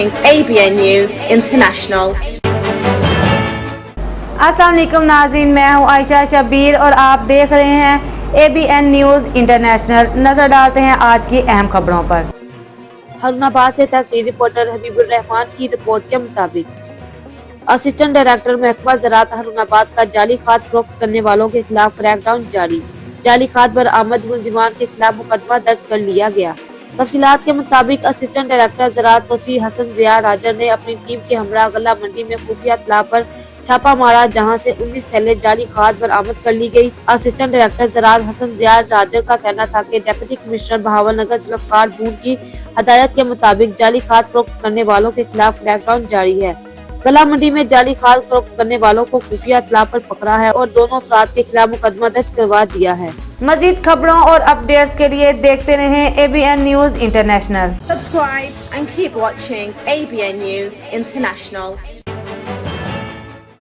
ABN News International. السلام علیکم ناظرین، میں ہوں عائشہ شبیر اور آپ دیکھ رہے ہیں ABN نیوز انٹرنیشنل۔ نظر ڈالتے ہیں آج کی اہم خبروں پر۔ ہارون سے تحصیل رپورٹر حبیب الرحمان کی رپورٹ کے مطابق اسسٹنٹ ڈائریکٹر محکمہ زراعت ہارون کا جعلی کھاد فروخت کرنے والوں کے خلاف کریک ڈاؤن جاری۔ جعلی کھاد برآمد ملزمان کے خلاف مقدمہ درج کر لیا گیا۔ تفصیلات کے مطابق اسسٹنٹ ڈائریکٹر زراعت توسیع ضیاء راجڑنے اپنی ٹیم کے ہمراہ غلہ منڈی میں خفیہ اطلاع پر چھاپہ مارا، جہاں سے 19 تھیلے جعلی کھاد برآمد کر لی گئی۔ اسسٹنٹ ڈائریکٹر زراعت ضیاء راجڑ کا کہنا تھا کہ ڈپٹی کمشنر بہاولنگر ذوالفقار بون کی ہدایت کے مطابق جعلی کھاد فروخت کرنے والوں کے خلاف کریک ڈاؤن جاری ہے۔ غلہ منڈی میں جعلی کھاد فروخت کرنے والوں کو خفیہ اطلاع پر پکڑا ہے اور دونوں افراد کے خلاف مقدمہ درج کروا دیا ہے۔ مزید خبروں اور اپڈیٹس کے لیے دیکھتے رہیں ABN news international. Subscribe and keep watching ABN News International.